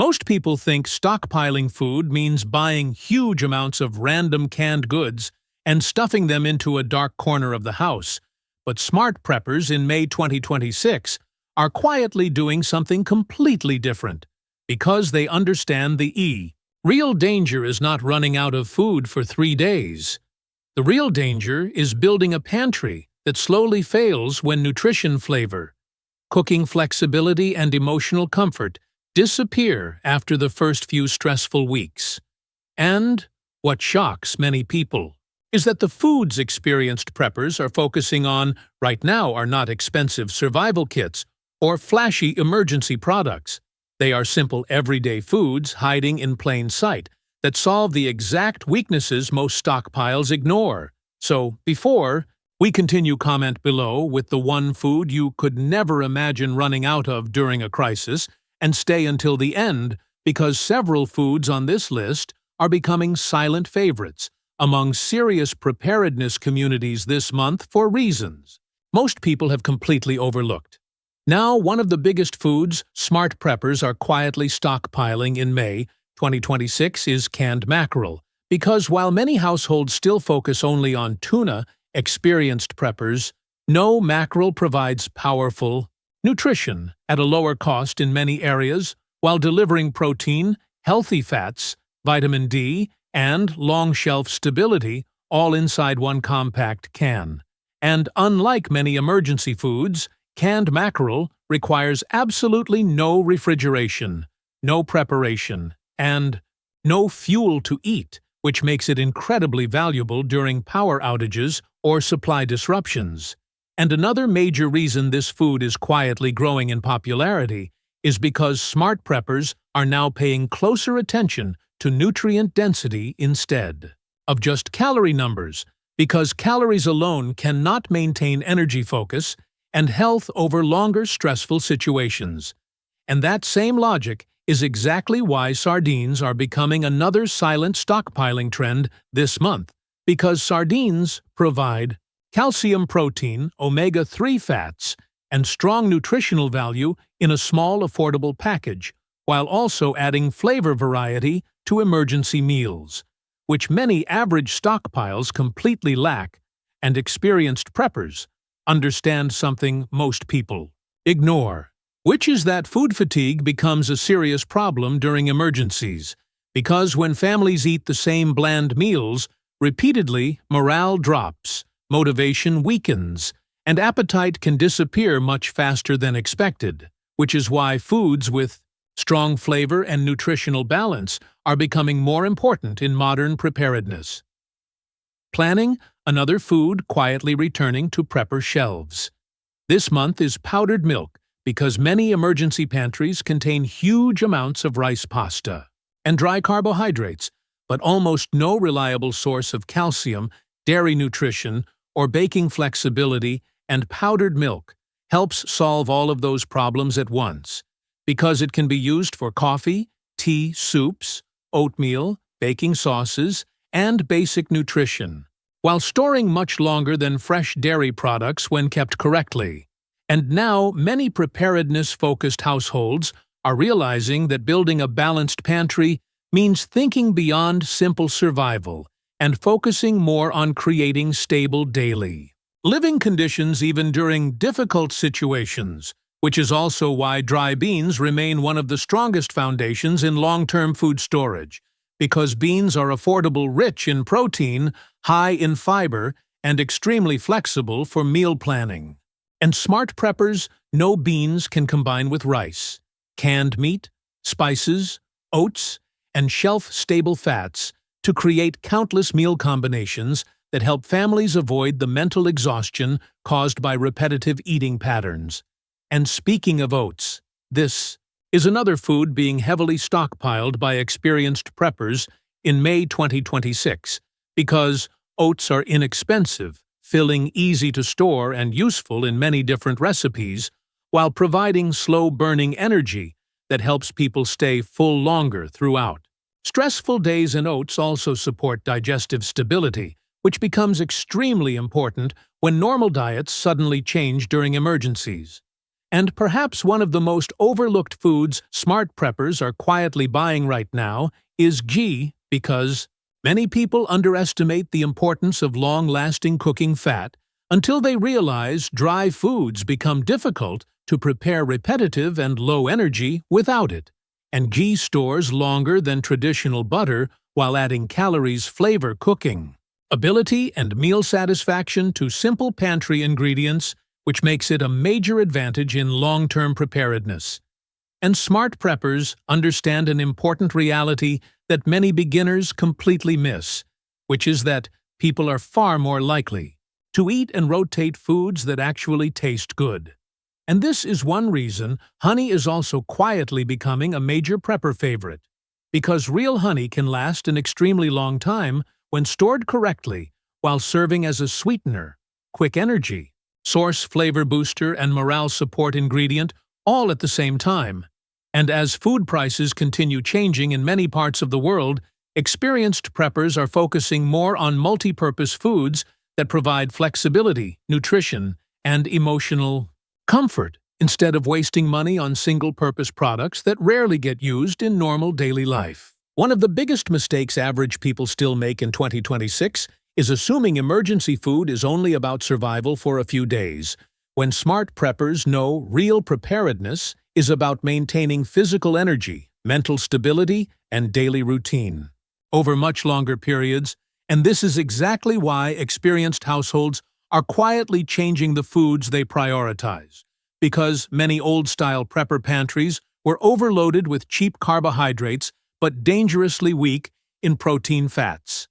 Most people think stockpiling food means buying huge amounts of random canned goods and stuffing them into a dark corner of the house. But smart preppers in May 2026 are quietly doing something completely different because they understand the E. Real danger is not running out of food for 3 days. The real danger is building a pantry that slowly fails when nutrition, flavor, cooking flexibility, and emotional comfort disappear after the first few stressful weeks. And what shocks many people is that the foods experienced preppers are focusing on right now are not expensive survival kits or flashy emergency products. They are simple everyday foods hiding in plain sight that solve the exact weaknesses most stockpiles ignore. So, before we continue, comment below with the one food you could never imagine running out of during a crisis, and stay until the end because several foods on this list are becoming silent favorites among serious preparedness communities this month for reasons most people have completely overlooked. Now, one of the biggest foods smart preppers are quietly stockpiling in May 2026 is canned mackerel, because while many households still focus only on tuna, experienced preppers know mackerel provides powerful nutrition at a lower cost in many areas while delivering protein, healthy fats, vitamin D, and long shelf stability all inside one compact can. And unlike many emergency foods, canned mackerel requires absolutely no refrigeration, no preparation, and no fuel to eat, which makes it incredibly valuable during power outages or supply disruptions. And another major reason this food is quietly growing in popularity is because smart preppers are now paying closer attention to nutrient density instead of just calorie numbers, because calories alone cannot maintain energy focus and health over longer stressful situations. And that same logic is exactly why sardines are becoming another silent stockpiling trend this month, because sardines provide calcium, protein, omega-3 fats, and strong nutritional value in a small, affordable package, while also adding flavor variety to emergency meals, which many average stockpiles completely lack, and experienced preppers understand something most people ignore, which is that food fatigue becomes a serious problem during emergencies, because when families eat the same bland meals repeatedly, morale drops, motivation weakens, and appetite can disappear much faster than expected, which is why foods with strong flavor and nutritional balance are becoming more important in modern preparedness. Planning, another food quietly returning to prepper shelves. This month is powdered milk, because many emergency pantries contain huge amounts of rice pasta and dry carbohydrates, but almost no reliable source of calcium, dairy nutrition, or baking flexibility, and powdered milk helps solve all of those problems at once, because it can be used for coffee, tea, soups, oatmeal, baking sauces, and basic nutrition, while storing much longer than fresh dairy products when kept correctly. And now, many preparedness-focused households are realizing that building a balanced pantry means thinking beyond simple survival and focusing more on creating stable daily living conditions even during difficult situations, which is also why dry beans remain one of the strongest foundations in long-term food storage, because beans are affordable, rich in protein, high in fiber, and extremely flexible for meal planning. And smart preppers know beans can combine with rice, canned meat, spices, oats, and shelf-stable fats to create countless meal combinations that help families avoid the mental exhaustion caused by repetitive eating patterns. And speaking of oats, this is another food being heavily stockpiled by experienced preppers in May 2026, because oats are inexpensive, filling, easy to store, and useful in many different recipes, while providing slow-burning energy that helps people stay full longer throughout stressful days. And oats also support digestive stability, which becomes extremely important when normal diets suddenly change during emergencies. And perhaps one of the most overlooked foods smart preppers are quietly buying right now is ghee, because many people underestimate the importance of long-lasting cooking fat until they realize dry foods become difficult to prepare repetitive and low energy without it. And ghee stores longer than traditional butter while adding calories, flavor, cooking ability, and meal satisfaction to simple pantry ingredients, which makes it a major advantage in long-term preparedness. And smart preppers understand an important reality that many beginners completely miss, which is that people are far more likely to eat and rotate foods that actually taste good. And this is one reason honey is also quietly becoming a major prepper favorite, because real honey can last an extremely long time when stored correctly, while serving as a sweetener, quick energy, source, flavor booster, and morale support ingredient all at the same time. And as food prices continue changing in many parts of the world, experienced preppers are focusing more on multi-purpose foods that provide flexibility, nutrition, and emotional comfort, instead of wasting money on single-purpose products that rarely get used in normal daily life. One of the biggest mistakes average people still make in 2026 is assuming emergency food is only about survival for a few days, when smart preppers know real preparedness is about maintaining physical energy, mental stability, and daily routine over much longer periods. And this is exactly why experienced households are quietly changing the foods they prioritize, because many old-style prepper pantries were overloaded with cheap carbohydrates but dangerously weak in protein, fats,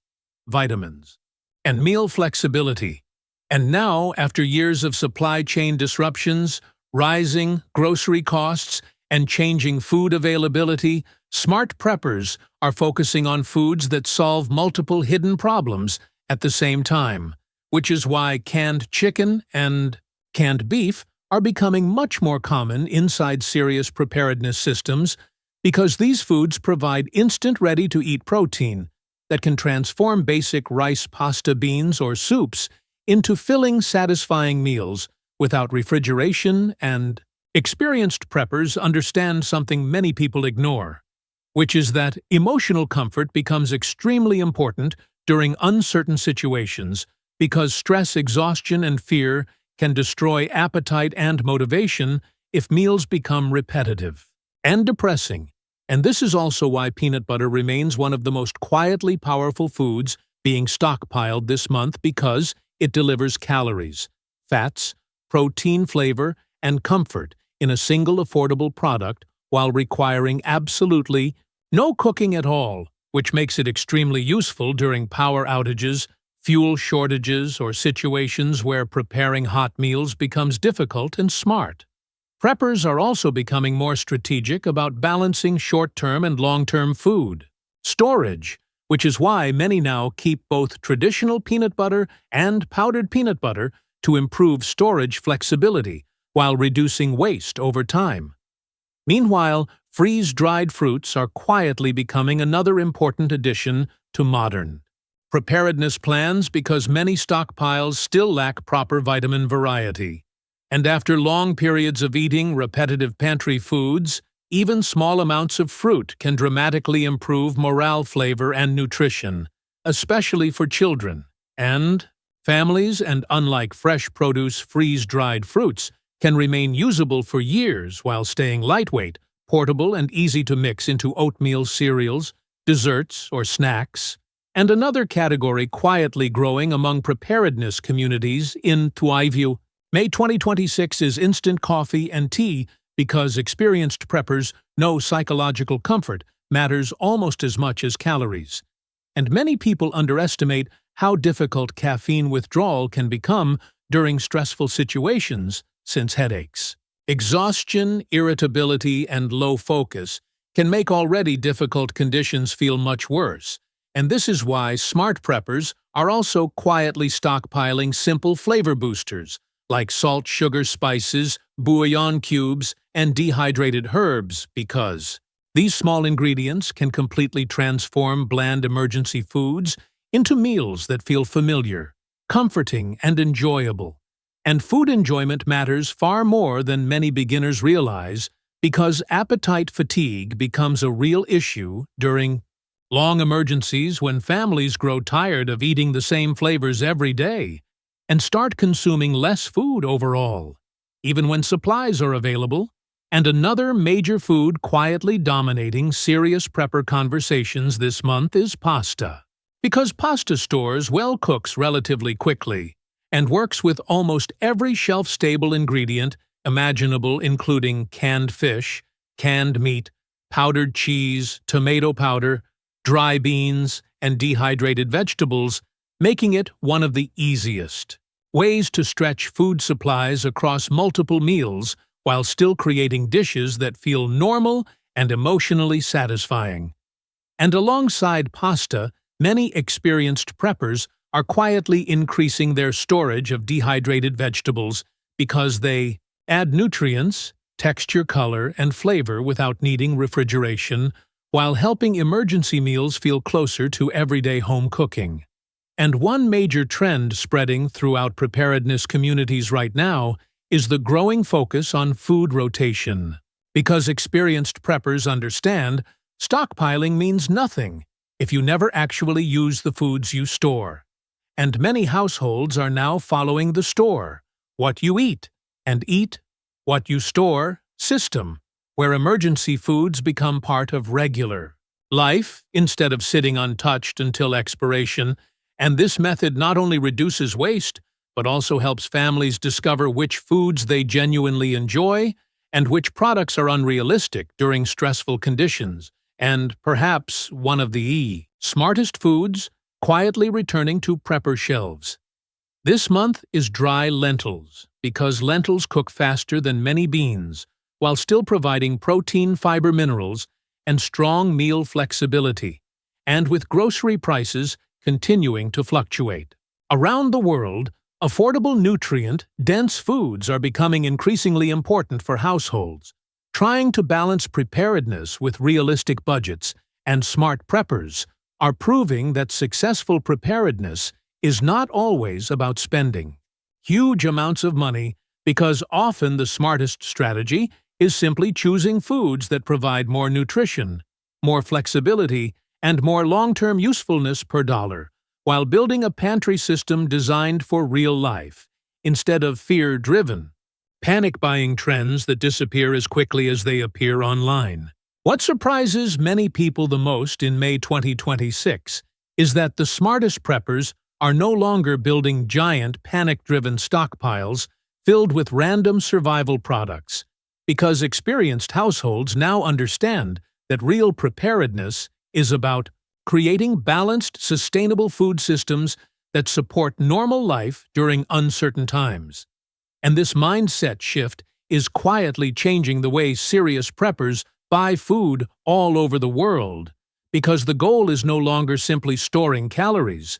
vitamins, and meal flexibility. And now, after years of supply chain disruptions, rising grocery costs, and changing food availability, smart preppers are focusing on foods that solve multiple hidden problems at the same time, which is why canned chicken and canned beef are becoming much more common inside serious preparedness systems, because these foods provide instant ready-to-eat protein that can transform basic rice, pasta, beans, or soups into filling, satisfying meals without refrigeration. And experienced preppers understand something many people ignore, which is that emotional comfort becomes extremely important during uncertain situations, because stress, exhaustion, and fear can destroy appetite and motivation if meals become repetitive and depressing. And this is also why peanut butter remains one of the most quietly powerful foods being stockpiled this month, because it delivers calories, fats, protein, flavor, and comfort in a single affordable product while requiring absolutely no cooking at all, which makes it extremely useful during power outages, fuel shortages, or situations where preparing hot meals becomes difficult. And smart preppers are also becoming more strategic about balancing short-term and long-term food storage, which is why many now keep both traditional peanut butter and powdered peanut butter to improve storage flexibility while reducing waste over time. Meanwhile, freeze-dried fruits are quietly becoming another important addition to modern preparedness plans, because many stockpiles still lack proper vitamin variety. And after long periods of eating repetitive pantry foods, even small amounts of fruit can dramatically improve morale, flavor, and nutrition, especially for children and families. And unlike fresh produce, freeze-dried fruits can remain usable for years while staying lightweight, portable, and easy to mix into oatmeal, cereals, desserts, or snacks. And another category quietly growing among preparedness communities in Thrive May 2026 is instant coffee and tea, because experienced preppers know psychological comfort matters almost as much as calories. And many people underestimate how difficult caffeine withdrawal can become during stressful situations, since headaches, exhaustion, irritability, and low focus can make already difficult conditions feel much worse. And this is why smart preppers are also quietly stockpiling simple flavor boosters like salt, sugar, spices, bouillon cubes, and dehydrated herbs, because these small ingredients can completely transform bland emergency foods into meals that feel familiar, comforting, and enjoyable. And food enjoyment matters far more than many beginners realize because appetite fatigue becomes a real issue during long emergencies when families grow tired of eating the same flavors every day and start consuming less food overall, even when supplies are available. And another major food quietly dominating serious prepper conversations this month is pasta. Because pasta stores well cooks relatively quickly and works with almost every shelf-stable ingredient imaginable, including canned fish, canned meat, powdered cheese, tomato powder, dry beans, and dehydrated vegetables, making it one of the easiest ways to stretch food supplies across multiple meals while still creating dishes that feel normal and emotionally satisfying. And alongside pasta, many experienced preppers are quietly increasing their storage of dehydrated vegetables because they add nutrients, texture, color, and flavor without needing refrigeration, while helping emergency meals feel closer to everyday home cooking. And one major trend spreading throughout preparedness communities right now is the growing focus on food rotation. Because experienced preppers understand, stockpiling means nothing if you never actually use the foods you store. And many households are now following the store, what you eat, and eat what you store system, where emergency foods become part of regular life instead of sitting untouched until expiration. And this method not only reduces waste, but also helps families discover which foods they genuinely enjoy and which products are unrealistic during stressful conditions, and perhaps one of the smartest foods quietly returning to prepper shelves. This month is dry lentils, because lentils cook faster than many beans, while still providing protein, fiber, minerals, and strong meal flexibility, and with grocery prices continuing to fluctuate. Around the world, affordable nutrient-dense foods are becoming increasingly important for households. Trying to balance preparedness with realistic budgets and smart preppers are proving that successful preparedness is not always about spending huge amounts of money, because often the smartest strategy is simply choosing foods that provide more nutrition, more flexibility, and more long-term usefulness per dollar, while building a pantry system designed for real life, instead of fear-driven, panic-buying trends that disappear as quickly as they appear online. What surprises many people the most in May 2026 is that the smartest preppers are no longer building giant, panic-driven stockpiles filled with random survival products, because experienced households now understand that real preparedness is about creating balanced, sustainable food systems that support normal life during uncertain times. And this mindset shift is quietly changing the way serious preppers buy food all over the world, because the goal is no longer simply storing calories.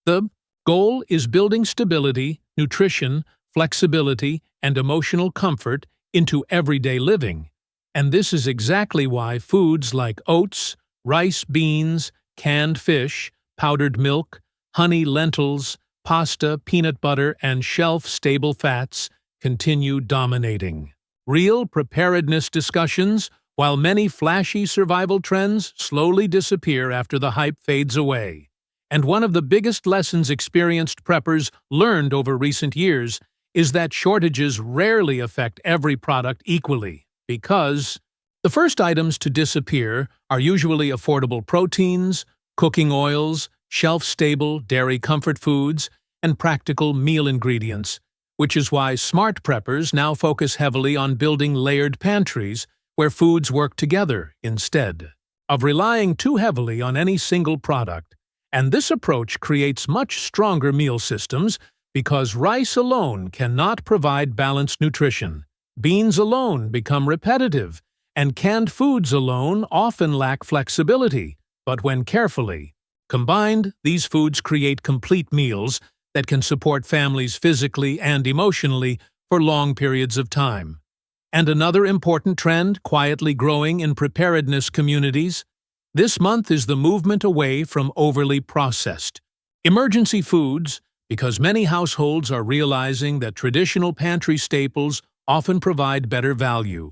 The goal is building stability, nutrition, flexibility, and emotional comfort into everyday living. And this is exactly why foods like oats, rice, beans, canned fish, powdered milk, honey, lentils, pasta, peanut butter, and shelf-stable fats continue dominating real preparedness discussions, while many flashy survival trends slowly disappear after the hype fades away. And one of the biggest lessons experienced preppers learned over recent years is that shortages rarely affect every product equally, because the first items to disappear are usually affordable proteins, cooking oils, shelf-stable dairy comfort foods, and practical meal ingredients, which is why smart preppers now focus heavily on building layered pantries where foods work together instead of relying too heavily on any single product. And this approach creates much stronger meal systems, because rice alone cannot provide balanced nutrition, beans alone become repetitive, and canned foods alone often lack flexibility. But when carefully combined, these foods create complete meals that can support families physically and emotionally for long periods of time. And another important trend quietly growing in preparedness communities this month is the movement away from overly processed emergency foods, because many households are realizing that traditional pantry staples often provide better value,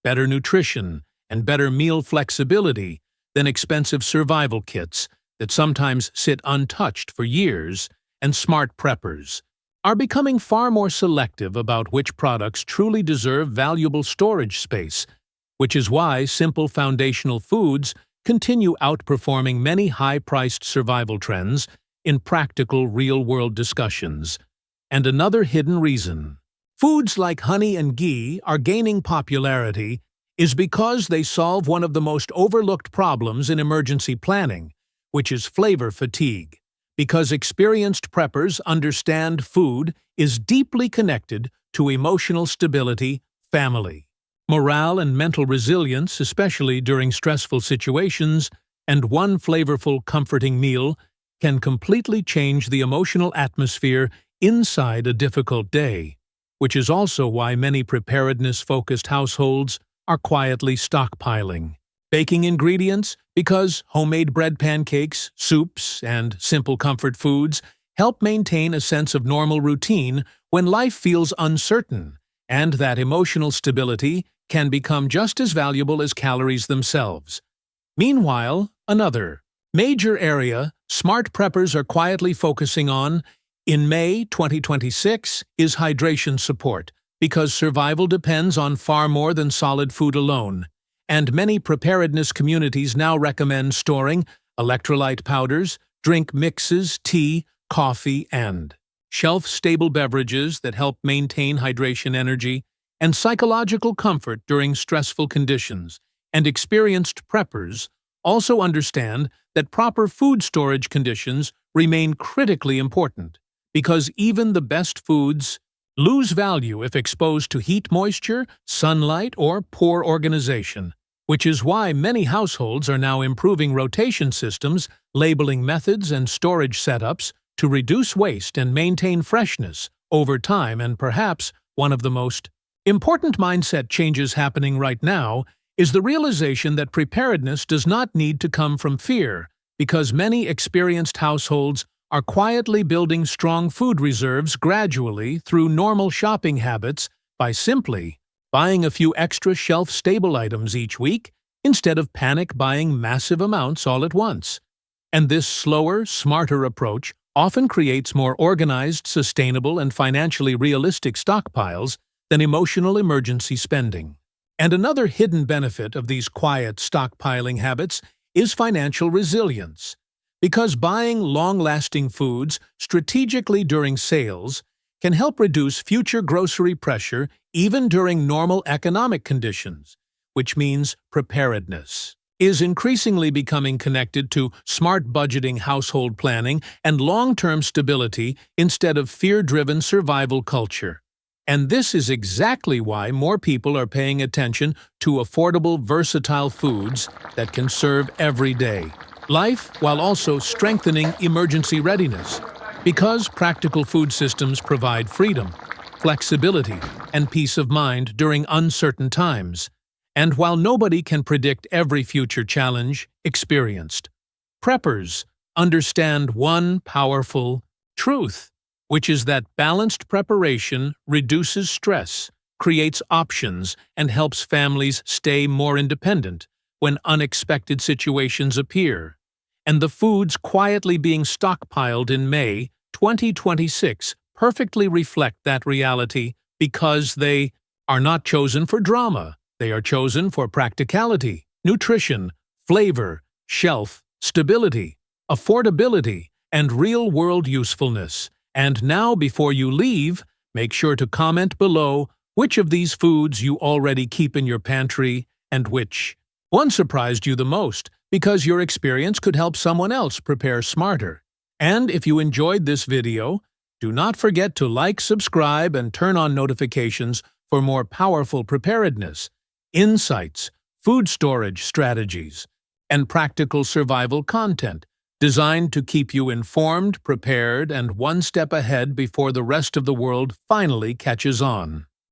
better nutrition, and better meal flexibility than expensive survival kits that sometimes sit untouched for years, and smart preppers are becoming far more selective about which products truly deserve valuable storage space, which is why simple foundational foods continue outperforming many high-priced survival trends in practical real-world discussions. And another hidden reason foods like honey and ghee are gaining popularity is because they solve one of the most overlooked problems in emergency planning, which is flavor fatigue. Because experienced preppers understand food is deeply connected to emotional stability, family, morale, and mental resilience, especially during stressful situations, and one flavorful, comforting meal can completely change the emotional atmosphere inside a difficult day, which is also why many preparedness-focused households are quietly stockpiling baking ingredients, because homemade bread pancakes, soups, and simple comfort foods help maintain a sense of normal routine when life feels uncertain, and that emotional stability can become just as valuable as calories themselves. Meanwhile, another major area smart preppers are quietly focusing on in May 2026 is hydration support, because survival depends on far more than solid food alone. And many preparedness communities now recommend storing electrolyte powders, drink mixes, tea, coffee, and shelf-stable beverages that help maintain hydration energy and psychological comfort during stressful conditions. And experienced preppers also understand that proper food storage conditions remain critically important, because even the best foods lose value if exposed to heat, moisture, sunlight, or poor organization, which is why many households are now improving rotation systems, labeling methods, and storage setups to reduce waste and maintain freshness over time. And perhaps one of the most important mindset changes happening right now is the realization that preparedness does not need to come from fear, because many experienced households are quietly building strong food reserves gradually through normal shopping habits by simply buying a few extra shelf-stable items each week instead of panic buying massive amounts all at once. And this slower, smarter approach often creates more organized, sustainable, and financially realistic stockpiles than emotional emergency spending. And another hidden benefit of these quiet stockpiling habits is financial resilience, because buying long-lasting foods strategically during sales can help reduce future grocery pressure even during normal economic conditions, which means preparedness is increasingly becoming connected to smart budgeting, household planning, and long-term stability instead of fear-driven survival culture. And this is exactly why more people are paying attention to affordable, versatile foods that can serve every day life while also strengthening emergency readiness, because practical food systems provide freedom, flexibility, and peace of mind during uncertain times. And while nobody can predict every future challenge, experienced preppers understand one powerful truth, which is that balanced preparation reduces stress, creates options, and helps families stay more independent when unexpected situations appear. And the foods quietly being stockpiled in May 2026 perfectly reflect that reality, because they are not chosen for drama. They are chosen for practicality, nutrition, flavor, shelf stability, affordability, and real-world usefulness. And now, before you leave, make sure to comment below which of these foods you already keep in your pantry and which one surprised you the most, because your experience could help someone else prepare smarter. And if you enjoyed this video, do not forget to like, subscribe, and turn on notifications for more powerful preparedness, insights, food storage strategies, and practical survival content designed to keep you informed, prepared, and one step ahead before the rest of the world finally catches on.